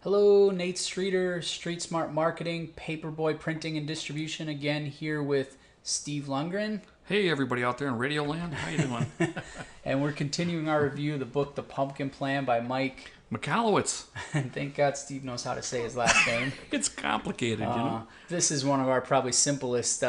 Hello, Nate Streeter, Street Smart Marketing, Paperboy Printing and Distribution, again here with Steve Lundgren. Hey, everybody out there in Radio Land, how you doing? And we're continuing our review of the book The Pumpkin Plan by Mike. McAllowitz. And thank God Steve knows how to say his last name. It's complicated, you know. This is one of our probably simplest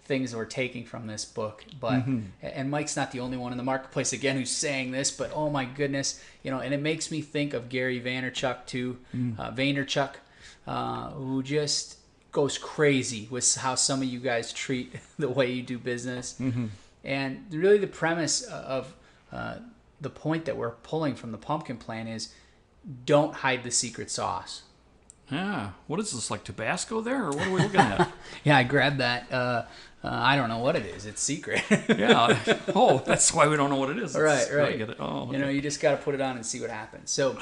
things we're taking from this book, but and Mike's not the only one in the marketplace again who's saying this, but oh my goodness, and it makes me think of Gary Vaynerchuk too, Vaynerchuk, who just goes crazy with how some of you guys treat the way you do business, and really the premise of the point that we're pulling from the Pumpkin Plan is don't hide the secret sauce. Yeah, what is this, like Tabasco there, or what are we looking at? Yeah, I grabbed that. I don't know what it is. It's secret. Yeah. Oh, that's why we don't know what it is. Right. I get it. Oh, okay. You just got to put it on and see what happens. So,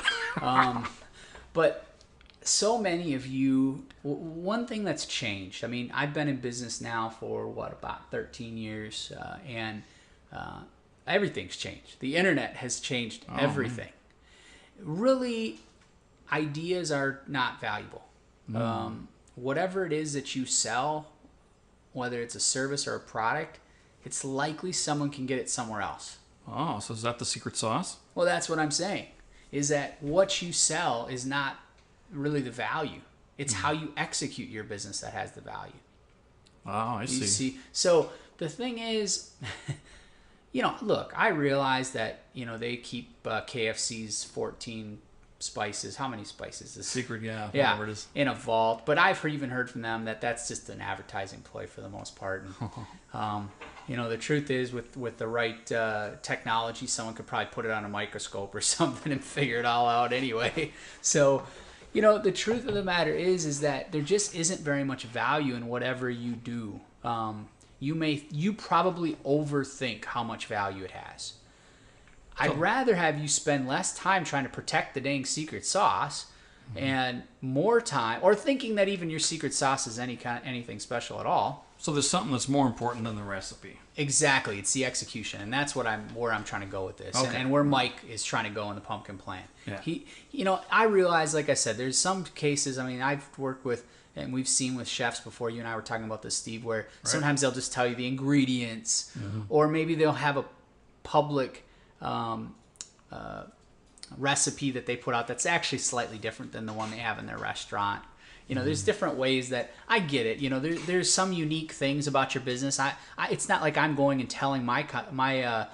but so many of you, one thing that's changed. I mean, I've been in business now for about 13 years, and everything's changed. The internet has changed everything. Really, ideas are not valuable. Whatever it is that you sell, whether it's a service or a product, it's likely someone can get it somewhere else. Oh, so is that the secret sauce? Well, that's what I'm saying, is that what you sell is not really the value. It's how you execute your business that has the value. Oh, I see. You see? So the thing is, look, I realize that, they keep KFC's 14 spices. How many spices? Secret, yeah, Yeah, whatever it is. in a vault. But I've even heard from them that that's just an advertising ploy for the most part. And, the truth is, with the right technology, someone could probably put it on a microscope or something and figure it all out anyway. So, the truth of the matter is that there just isn't very much value in whatever you do. You probably overthink how much value it has. I'd rather have you spend less time trying to protect the dang secret sauce and more time, or thinking that even your secret sauce is anything special at all. So there's something that's more important than the recipe. Exactly, it's the execution, and that's where I'm trying to go with this, Okay. and where Mike is trying to go in the Pumpkin Plan. Yeah. I realize, like I said, there's some cases. I mean, I've worked with, and we've seen with chefs before. You and I were talking about this, Steve, where sometimes they'll just tell you the ingredients, or maybe they'll have a public recipe that they put out that's actually slightly different than the one they have in their restaurant. There's different ways that I get it. There's some unique things about your business. It's not like I'm going and telling my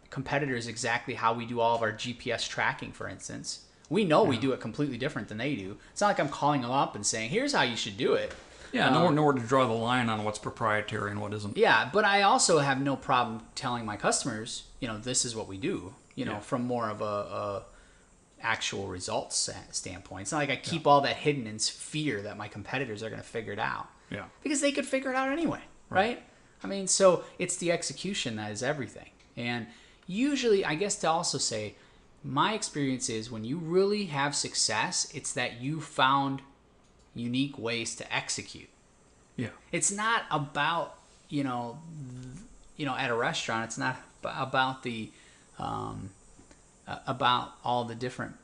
competitors exactly how we do all of our GPS tracking, for instance. We know we do it completely different than they do. It's not like I'm calling them up and saying, here's how you should do it. Yeah, nowhere to draw the line on what's proprietary and what isn't. Yeah, but I also have no problem telling my customers, this is what we do, from more of a actual results standpoint. It's not like I keep all that hidden in fear that my competitors are going to figure it out. Yeah. Because they could figure it out anyway, right? I mean, so it's the execution that is everything. And usually, I guess to also say, my experience is when you really have success, it's that you found unique ways to execute. Yeah. It's not about, at a restaurant, it's not about the about all the different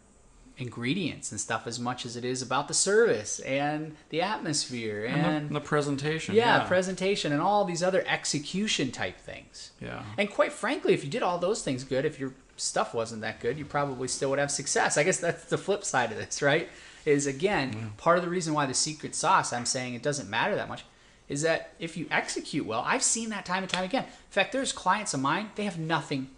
ingredients and stuff as much as it is about the service and the atmosphere and the presentation. Yeah, presentation and all these other execution type things. Yeah. And quite frankly, if you did all those things good, if your stuff wasn't that good, you probably still would have success. I guess that's the flip side of this, right? Is again, part of the reason why the secret sauce, I'm saying it doesn't matter that much, is that if you execute well, I've seen that time and time again. In fact, there's clients of mine, they have nothing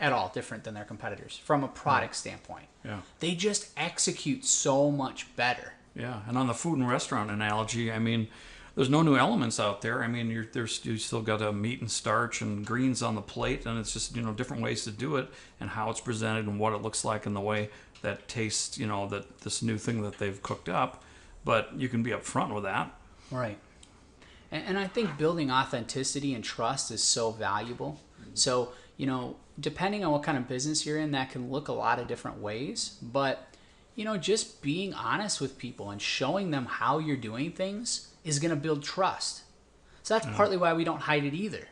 at all different than their competitors from a product standpoint. Yeah. They just execute so much better. Yeah, and on the food and restaurant analogy, I mean, there's no new elements out there. I mean, you still got a meat and starch and greens on the plate, and it's just different ways to do it and how it's presented and what it looks like and the way that tastes. That this new thing that they've cooked up, but you can be upfront with that. Right. And I think building authenticity and trust is so valuable. So depending on what kind of business you're in, that can look a lot of different ways. But, just being honest with people and showing them how you're doing things is going to build trust. So that's partly why we don't hide it either.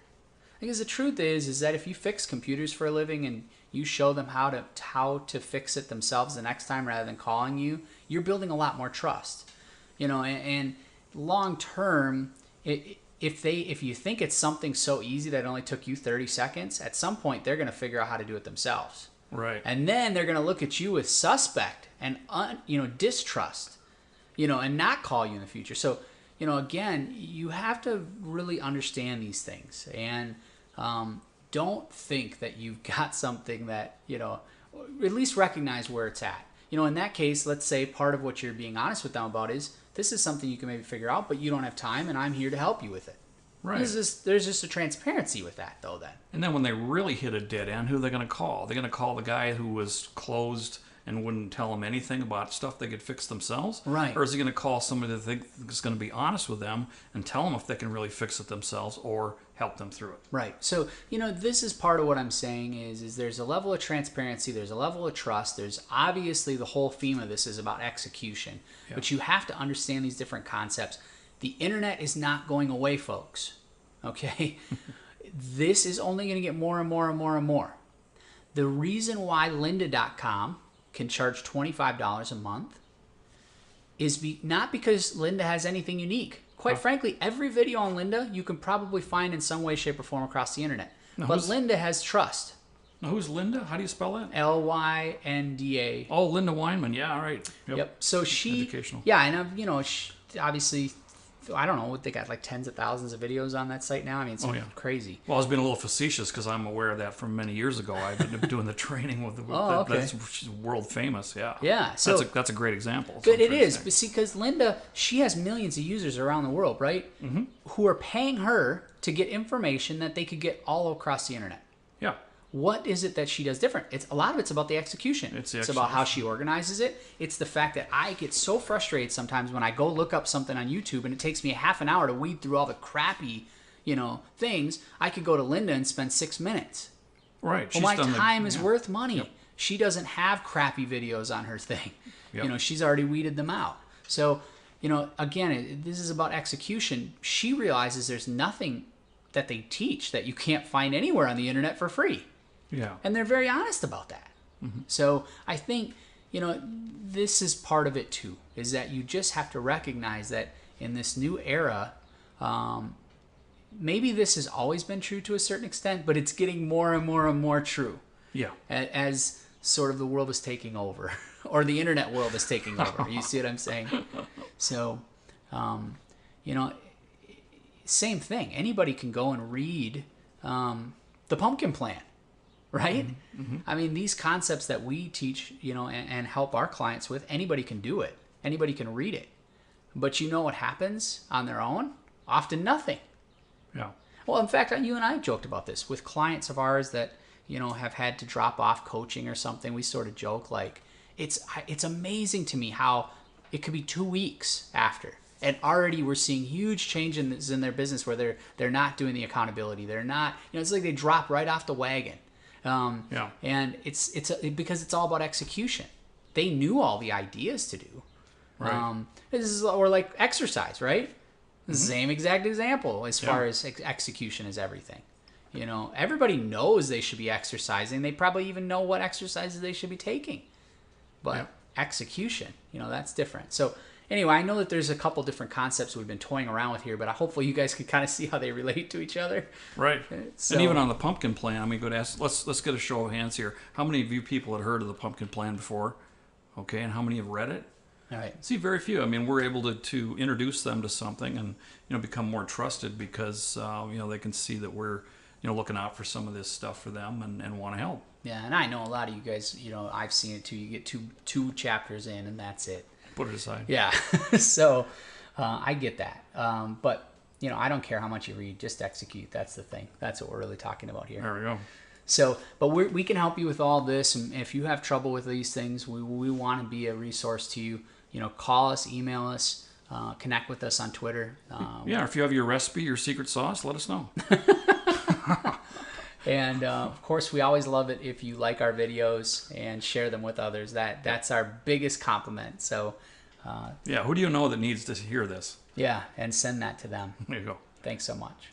Because the truth is that if you fix computers for a living and you show them how to fix it themselves the next time rather than calling you, you're building a lot more trust. And long term, if you think it's something so easy that it only took you 30 seconds, at some point they're going to figure out how to do it themselves. Right. And then they're going to look at you with suspect and distrust, and not call you in the future. So, again, you have to really understand these things, and don't think that you've got something that, at least recognize where it's at. In that case, let's say part of what you're being honest with them about is this is something you can maybe figure out, but you don't have time, and I'm here to help you with it. Right. There's just a transparency with that, though, then. And then when they really hit a dead end, who are they going to call? They're going to call the guy who was closed and wouldn't tell them anything about stuff they could fix themselves? Right. Or is he going to call somebody that is going to be honest with them and tell them if they can really fix it themselves or help them through it? Right. So, this is part of what I'm saying is there's a level of transparency, there's a level of trust, there's obviously the whole theme of this is about execution. Yeah. But you have to understand these different concepts. The internet is not going away, folks. Okay? This is only going to get more and more and more and more. The reason why lynda.com can charge $25 a month is not because Lynda has anything unique. Quite frankly, every video on Lynda you can probably find in some way, shape, or form across the internet. Now, but Lynda has trust. Now, who's Lynda? How do you spell that? Lynda. Oh, Lynda Weinman. Yeah, all right. Yep. So she... Educational. Yeah, and, she, obviously... I don't know, they got like tens of thousands of videos on that site now. I mean, it's crazy. Well, I was being a little facetious because I'm aware of that from many years ago. I've been doing the training with she's world famous, yeah. Yeah. So that's a great example. But it is. But see, because Lynda, she has millions of users around the world, right? Mm-hmm. Who are paying her to get information that they could get all across the internet. Yeah. What is it that she does different? A lot of it's about the execution. It's about how she organizes it. It's the fact that I get so frustrated sometimes when I go look up something on YouTube and it takes me a half an hour to weed through all the crappy, things. I could go to Lynda and spend 6 minutes. Right. Well, my time is worth money. Yep. She doesn't have crappy videos on her thing. Yep. She's already weeded them out. So, again, this is about execution. She realizes there's nothing that they teach that you can't find anywhere on the internet for free. Yeah. And they're very honest about that. Mm-hmm. So I think, this is part of it too, is that you just have to recognize that in this new era, maybe this has always been true to a certain extent, but it's getting more and more and more true. Yeah. As sort of the world is taking over, or the internet world is taking over. You see what I'm saying? So, same thing. Anybody can go and read The Pumpkin Plan. Right? Mm-hmm. I mean, these concepts that we teach, and help our clients with, anybody can do it. Anybody can read it. But what happens on their own? Often nothing. Yeah. Well, in fact, you and I joked about this with clients of ours that, have had to drop off coaching or something. We sort of joke like, it's amazing to me how it could be 2 weeks after. And already we're seeing huge changes in their business where they're not doing the accountability. They're not, it's like they drop right off the wagon. And it's because it's all about execution. They knew all the ideas to do. Right. Or like exercise, right? Mm-hmm. Same exact example as far as execution is everything. Everybody knows they should be exercising. They probably even know what exercises they should be taking. But execution, that's different. So anyway, I know that there's a couple different concepts we've been toying around with here, but hopefully you guys can kind of see how they relate to each other. Right. So, and even on the Pumpkin Plan, I'm going to ask, let's get a show of hands here. How many of you people had heard of the Pumpkin Plan before? Okay, and how many have read it? All right. See, very few. I mean, we're able to introduce them to something and become more trusted because they can see that we're looking out for some of this stuff for them and want to help. Yeah, and I know a lot of you guys. I've seen it too. You get two chapters in, and that's it. Put it aside. Yeah. So I get that. But, I don't care how much you read. Just execute. That's the thing. That's what we're really talking about here. There we go. So, but we can help you with all this. And if you have trouble with these things, we want to be a resource to you. Call us, email us, connect with us on Twitter. If you have your recipe, your secret sauce, let us know. And of course, we always love it if you like our videos and share them with others. That's our biggest compliment. So, who do you know that needs to hear this? Yeah, and send that to them. There you go. Thanks so much.